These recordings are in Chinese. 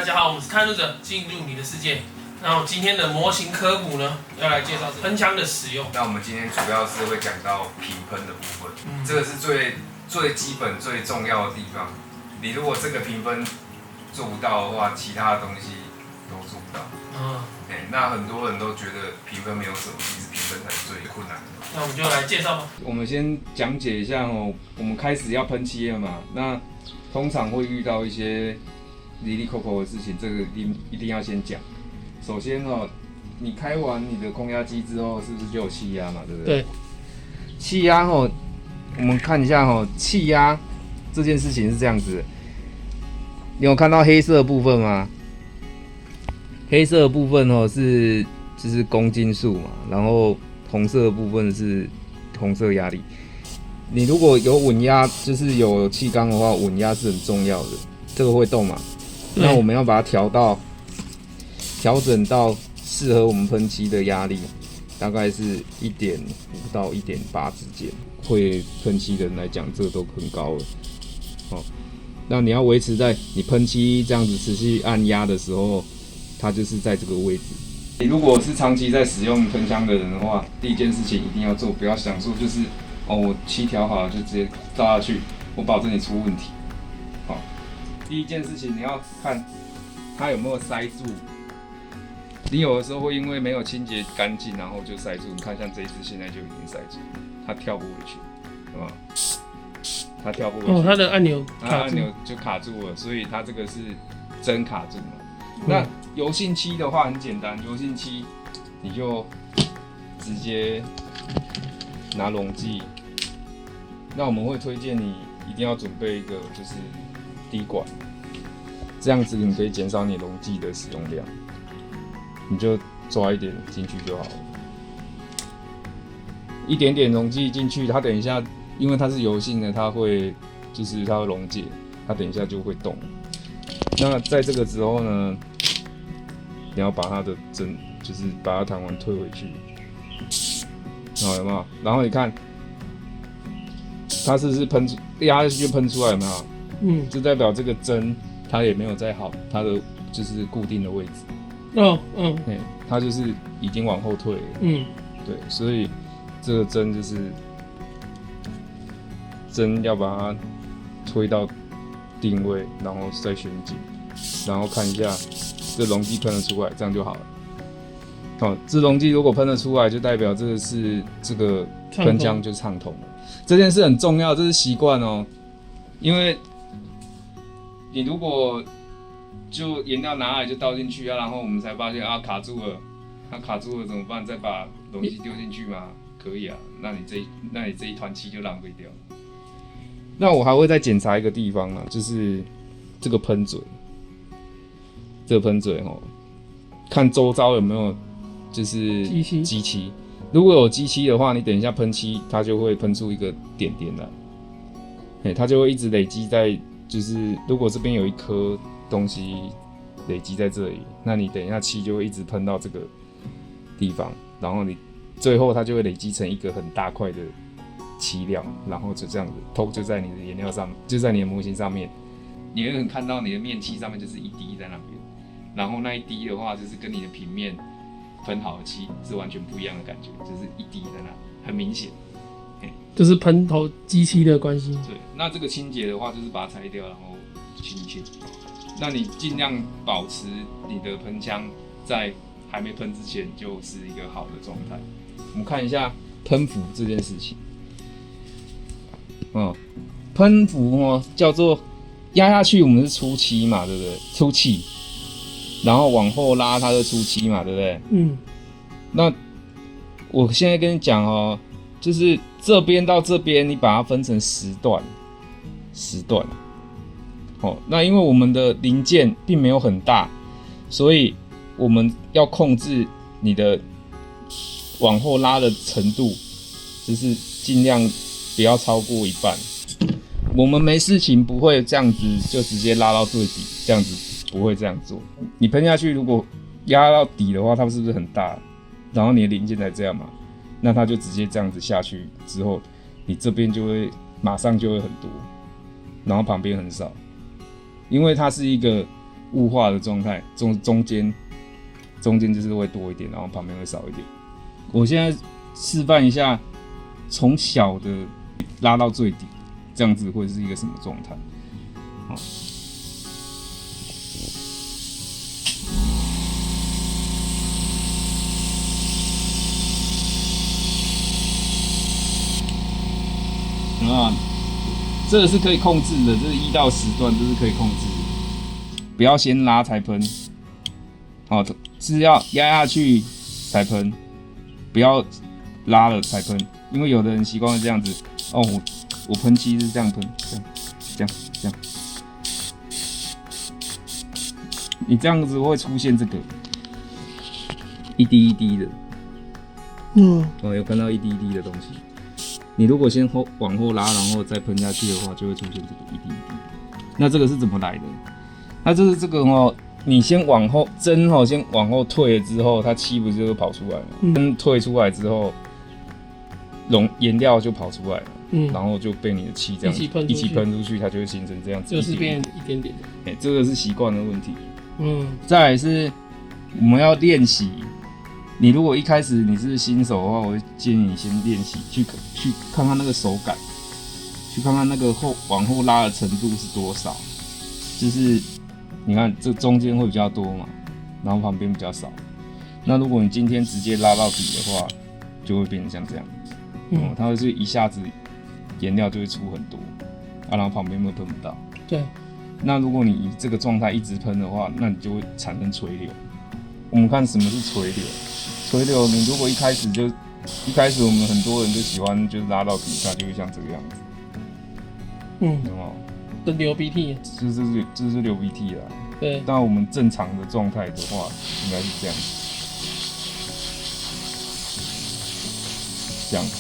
大家好，我们是探路者，进入你的世界。那我今天的模型科普呢，要来介绍喷枪的使用。那我们今天主要是会讲到平喷的部分，这个是最基本、最重要的地方。你如果这个平喷做不到的话，其他的东西都做不到。那很多人都觉得平喷没有什么，其实平喷才是最困难的。那我们就来介绍吧。我们先讲解一下我们开始要喷漆了嘛，那通常会遇到一些哩哩扣扣的事情，这个一定要先讲。首先你开完你的空压机之后，是不是就有气压嘛，对不对？对。气压我们看一下气压这件事情是这样子的，你有看到黑色的部分吗？黑色的部分是就是公斤数嘛，然后红色的部分是红色压力。你如果有稳压，就是有气缸的话，稳压是很重要的。这个会动嘛？那我们要把它调整到适合我们喷漆的压力，大概是1.5到1.8之间。会喷漆的人来讲，这个都很高了。那你要维持在你喷漆这样子持续按压的时候，它就是在这个位置。你如果是长期在使用喷枪的人的话，第一件事情一定要做，不要想说就是我漆调好了就直接照下去，我保证你出问题。第一件事情你要看它有没有塞住。你有的时候会因为没有清洁干净，然后就塞住。你看，像这一只现在就已经塞住，它跳不回去，对吧？它跳不回去。它的按钮卡住，按钮就卡住了，所以它这个是针卡住嘛。那油性漆的话很简单，油性漆你就直接拿溶剂。那我们会推荐你一定要准备一个就是滴管，这样子你可以减少你溶剂的使用量。你就抓一点进去就好了，一点点溶剂进去，它等一下，因为它是油性的，它会溶解，它等一下就会动。那在这个时候呢，你要把它的针，就是把它弹簧推回去，好，有没有？然后你看，它是不是喷出压下去就喷出来，有没有？就代表这个针它也没有在好它的就是固定的位置。它就是已经往后退了。对，所以这个针就是针要把它推到定位，然后再旋紧，然后看一下这溶剂喷得出来，这样就好了。这溶剂如果喷得出来，就代表这个喷枪就畅通了。这件事很重要，这是习惯因为你如果就颜料拿来就倒进去然后我们才发现卡住了，卡住了怎么办？再把溶剂丢进去吗？可以啊，那你这一团漆就浪费掉了。那我还会再检查一个地方就是这个喷嘴，看周遭有没有就是机漆。如果有机漆的话，你等一下喷漆，它就会喷出一个点点来，它就会一直累积在，就是如果这边有一颗东西累积在这里，那你等一下漆就会一直喷到这个地方，然后你最后它就会累积成一个很大块的漆料，然后就这样子就在你的颜料上，就在你的模型上面，你会看到你的面漆上面就是一滴在那边，然后那一滴的话就是跟你的平面喷好的漆是完全不一样的感觉，就是一滴在那，很明显，就是喷头机漆的关系。对，那这个清洁的话就是把它拆掉，然后清一清。那你尽量保持你的喷枪在还没喷之前就是一个好的状态。我们看一下喷浮这件事情。喷浮叫做压下去，我们是出漆嘛，对不对？出气，然后往后拉它就出漆嘛，对不对？那我现在跟你讲就是这边到这边，你把它分成10段。那因为我们的零件并没有很大，所以我们要控制你的往后拉的程度，就是尽量不要超过一半。我们没事情不会这样子就直接拉到最底，这样子不会这样做。你喷下去如果压到底的话，它是不是很大？然后你的零件才这样嘛，那它就直接这样子下去之后，你这边就会马上就会很多，然后旁边很少。因为它是一个雾化的状态，中间就是会多一点，然后旁边会少一点。我现在示范一下，从小的拉到最底，这样子会是一个什么状态？好。这个是可以控制的，这是1到10段，这是可以控制的。不要先拉才喷，好，是要压下去才喷，不要拉了才喷，因为有的人习惯是这样子。哦，我喷漆是这样喷，这样，你这样子会出现这个一滴一滴的，有看到一滴一滴的东西。你如果先往后拉，然后再喷下去的话，就会出现这个一滴一滴。那这个是怎么来的？那就是这个你先往后针先往后退了之后，它漆不是就跑出来了？针退出来之后，颜料就跑出来了，然后就被你的漆这样一起喷出去，它就会形成这样子，就是变一点点的。这个是习惯的问题。再来是我们要练习。你如果一开始你是新手的话，我会建议你先练习，去看看那个手感，去看看那个往后拉的程度是多少。就是你看这中间会比较多嘛，然后旁边比较少。那如果你今天直接拉到底的话，就会变成像这样，它会是一下子颜料就会出很多，然后旁边会喷不到。对。那如果你以这个状态一直喷的话，那你就会产生垂流。我们看什么是垂流？垂流，你如果一开始我们很多人就喜欢就是拉到底，它就会像这个样子。有没有？这流鼻涕。这是流鼻涕啦。对。但我们正常的状态的话，应该是这样子。这样子。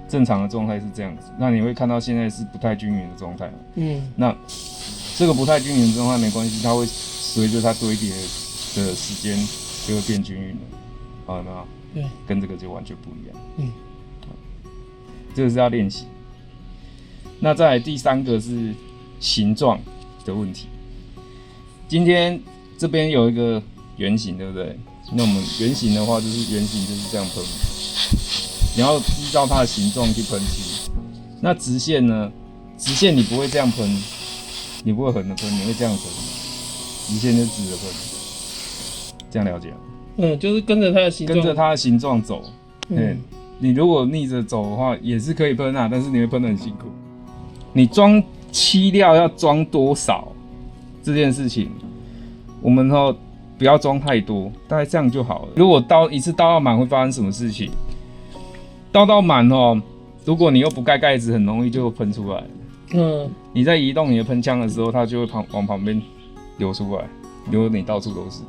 正常的状态是这样子。那你会看到现在是不太均匀的状态。那这个不太均匀的状态没关系，它会随着它堆叠的时间就会变均匀了。有没有？对，跟这个就完全不一样。这个是要练习。那再来第3个是形状的问题。今天这边有一个圆形，对不对？那我们圆形的话，就是圆形就是这样喷。你要依照它的形状去喷漆。那直线呢？直线你不会这样喷，你不会横着喷，你会这样喷。直线就直着喷，这样了解吗？就是跟着它的形状走。你如果逆着走的话，也是可以喷但是你会喷得很辛苦。你装漆料要装多少这件事情，我们不要装太多，大概这样就好了。如果一次倒到满会发生什么事情？倒到满如果你又不盖盖子，很容易就喷出来。你在移动你的喷枪的时候，它就会往旁边流出来，流你到处都是。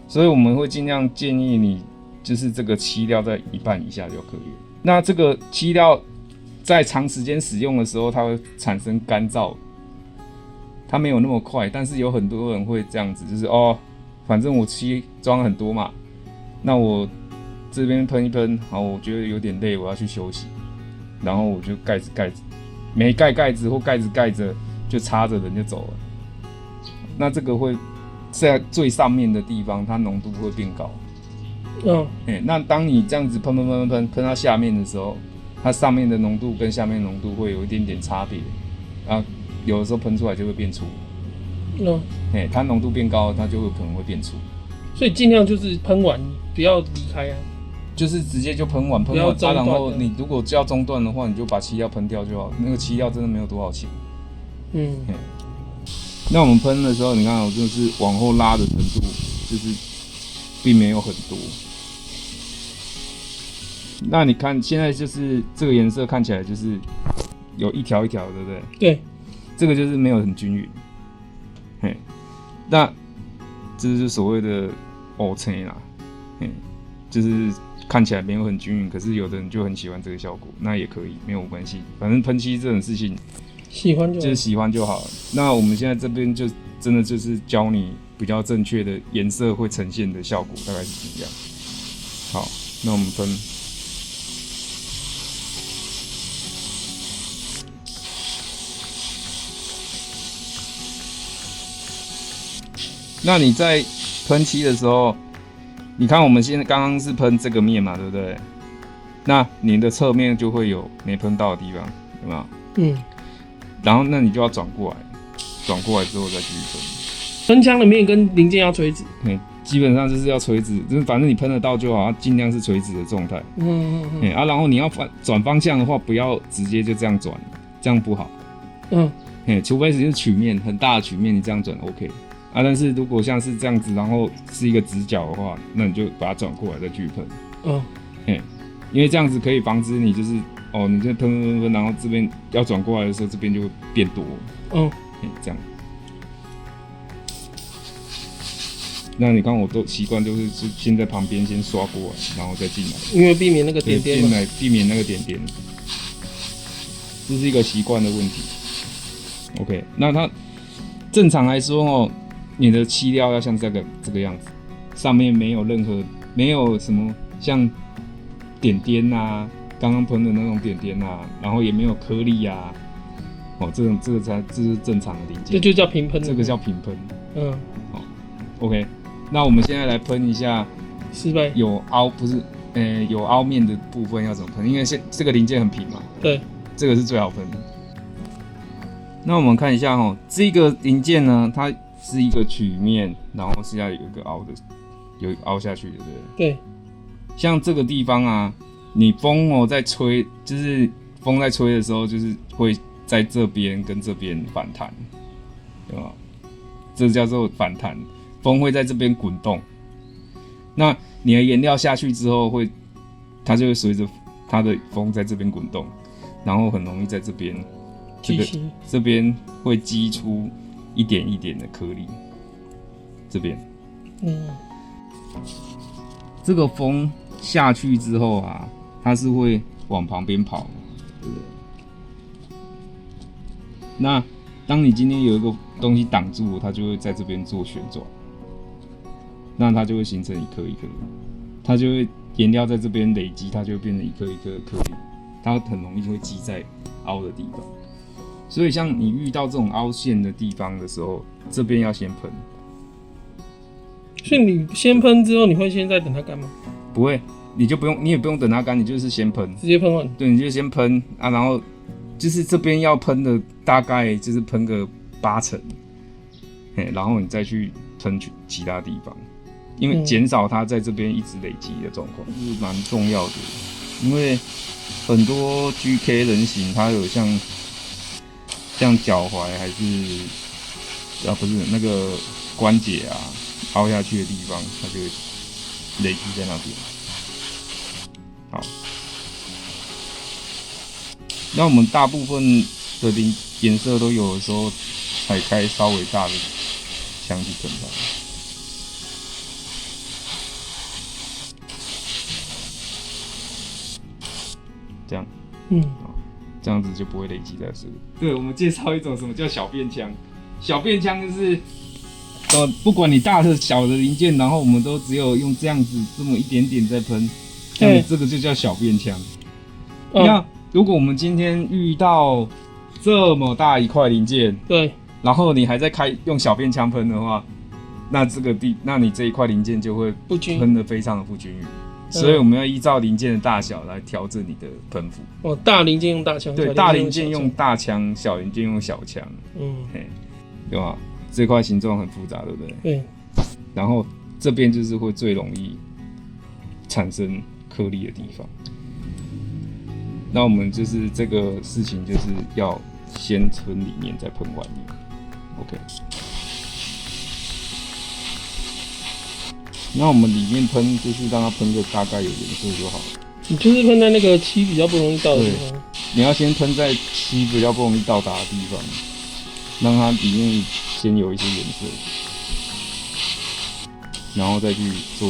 所以我们会尽量建议你，就是这个漆料在1半以下就可以了。那这个漆料在长时间使用的时候，它会产生干燥，它没有那么快，但是有很多人会这样子，就是反正我漆装很多嘛，那我这边喷一喷，好，我觉得有点累，我要去休息，然后我就盖子没盖盖子或盖子盖着就插着人就走了。那这个会在最上面的地方，它浓度会变高。那当你这样子喷到下面的时候，它上面的浓度跟下面的浓度会有一点点差别，有的时候喷出来就会变粗。它浓度变高，它就会可能会变粗。所以尽量就是喷完不要离开就是直接就喷完，然后你如果要中断的话，你就把漆料喷掉就好。那个漆料真的没有多少钱。那我们喷的时候，你看就是往后拉的程度，就是并没有很多。那你看现在就是这个颜色看起来就是有一条一条，对不对？对，这个就是没有很均匀。那这就是所谓的黑青啦，就是看起来没有很均匀，可是有的人就很喜欢这个效果，那也可以，没有关系，反正喷漆这种事情。喜欢就好了。那我们现在这边就真的就是教你比较正确的颜色会呈现的效果，大概是怎么样。好，那我们喷。那你在喷漆的时候，你看我们现在刚刚是喷这个面嘛，对不对？那你的侧面就会有没喷到的地方，有没有？然后那你就要转过来，转过来之后再继续喷。喷枪的面跟零件要垂直。基本上就是要垂直，就是反正你喷得到就好，尽量是垂直的状态。然后你要转方向的话，不要直接就这样转，这样不好。除非是曲面很大的曲面，你这样转 OK。但是如果像是这样子，然后是一个直角的话，那你就把它转过来再继续喷。因为这样子可以防止你就是你就喷，然后这边要转过来的时候，这边就会变多。这样。那你看我都习惯就是先在旁边先刷过来，然后再进来，因为避免那个点点嘛。避免那个点点，这是一个习惯的问题。OK， 那它正常来说你的漆料要像这个样子，上面没有什么像点点啊，刚刚喷的那种点点啊，然后也没有颗粒啊，这是正常的零件，这就叫平喷，这个叫平喷。OK。那我们现在来喷一下失败有凹有凹面的部分要怎么喷？因为这个零件很平嘛，对，这个是最好喷的。那我们看一下这个零件呢，它是一个曲面，然后是要有一个凹的，有凹下去的，对不对？对。像这个地方啊，你风在吹，就是风在吹的时候，就是会在这边跟这边反弹，对吧？这叫做反弹。风会在这边滚动，那你的颜料下去之后它就会随着它的风在这边滚动，然后很容易在这边，这边会积出一点一点的颗粒，这边，这个风下去之后啊，它是会往旁边跑，对不对？那当你今天有一个东西挡住，它就会在这边做旋转。那它就会形成一颗一颗，它就会颜料在这边累积，它就会变成一颗一颗的颗粒，它很容易会积在凹的地方。所以像你遇到这种凹陷的地方的时候，这边要先喷。所以你先喷之后，你会先再等它干吗？不会，你也不用等它干，你就是先喷，直接喷完。对，你就先喷啊，然后就是这边要喷的大概就是喷个80%，然后你再去喷其他地方。因为减少它在这边一直累积的状况是蛮重要的，因为很多 GK 人形它有像脚踝还是不是那个关节啊凹下去的地方，它就会累积在那边。好，那我们大部分的颜色都有的时候才开稍微大的枪去喷它。这样，这样子就不会累积在这里。对，我们介绍一种什么叫小便枪。小便枪就是，不管你大的小的零件，然后我们都只有用这样子这么一点点在喷，这个就叫小便枪。那如果我们今天遇到这么大一块零件，对，然后你还在用小便枪喷的话，那你这一块零件就会喷得非常的不均匀。所以我们要依照零件的大小来调整你的喷幅。大零件用大枪，对，大零件用大枪，小零件用小枪。对吧？这块形状很复杂，对不对？对。然后这边就是会最容易产生颗粒的地方。那我们就是这个事情，就是要先喷里面，再喷外面。OK。那我们里面喷就是让它喷个大概有颜色就好了。你就是喷在那个漆比较不容易到的地方。你要先喷在漆比较不容易到达的地方，让它里面先有一些颜色，然后再去做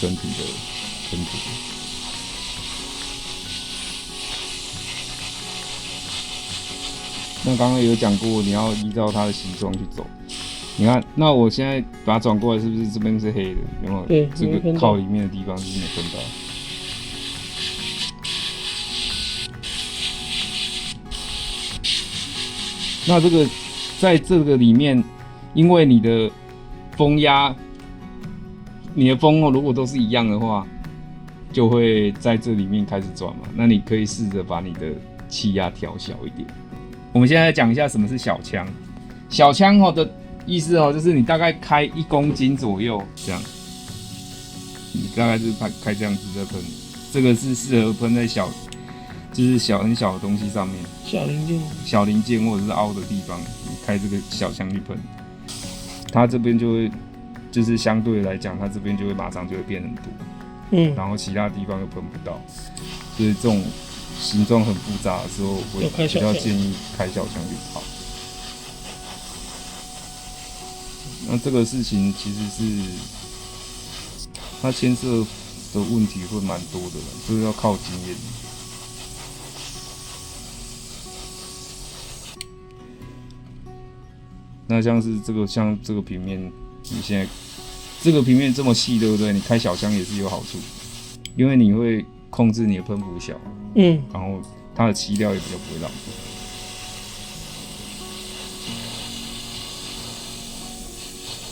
整体的喷涂。那刚刚有讲过，你要依照它的形状去走。你看，那我现在把它转过来，是不是这边是黑的？有没有？对，这个靠里面的地方就是没喷到。那这个在这个里面，因为你的风压，你的风如果都是一样的话，就会在这里面开始转嘛。那你可以试着把你的气压调小一点。我们现在讲一下什么是小腔。小腔的意思就是你大概开1公斤左右这样，你大概是开这样子在喷。这个是适合喷在就是很小的东西上面，小零件或者是凹的地方，你开这个小枪去喷，它这边就会就是相对来讲，它这边就会马上就会变很多，然后其他地方又喷不到，所以这种形状很复杂的时候，我比较建议开小枪去跑。那这个事情其实是它牵涉的问题会蛮多的，就是要靠经验。那像这个平面，你现在这个平面这么细，对不对？你开小枪也是有好处，因为你会控制你的喷幅小，然后它的漆料也比较不会浪费。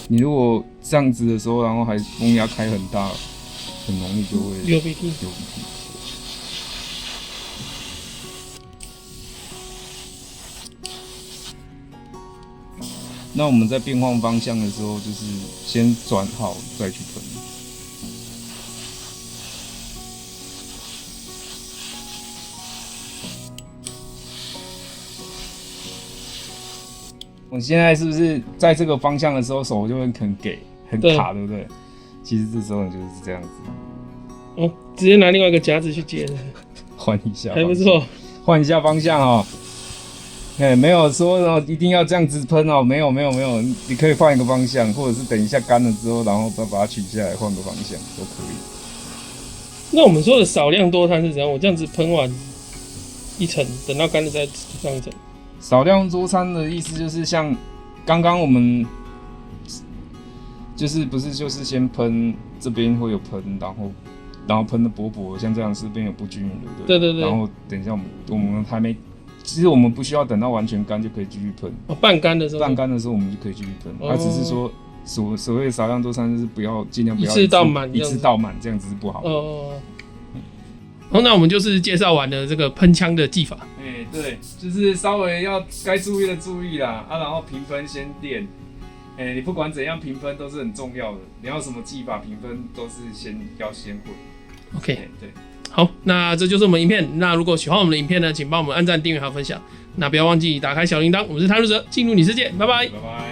你如果这样子的时候，然后还风压开很大，很容易就会流鼻涕。那我们在变换方向的时候，就是先转好再去喷。我现在是不是在这个方向的时候，手就会很卡，对不对？其实这时候你就是这样子。直接拿另外一个夹子去接的，换一下，还不错。换一下方向哦。没有说一定要这样子喷哦，没有，你可以换一个方向，或者是等一下干了之后，然后把它取下来，换个方向都可以。那我们说的少量多摊是怎样？我这样子喷完一层，等到干了再上一层。少量多餐的意思就是像刚刚我们就是不是就是先喷这边会有喷，然后喷的薄薄，像这样是边有不均匀的，对不对？对。然后等一下我们还没。其实我们不需要等到完全干就可以继续喷。半干的时候我们就可以继续喷。它只是说所谓的少量多餐，就是尽量不要一次倒满，这样子是不好。好，那我们就是介绍完了这个喷枪的技法。对，就是稍微要该注意的注意啦。然后评分先练。你不管怎样评分都是很重要的。你要什么技法评分都是先会。OK，对。好，那这就是我们影片。那如果喜欢我们的影片呢，请帮我们按赞、订阅还有分享。那不要忘记打开小铃铛。我们是探路者，进入你世界，拜拜。拜拜。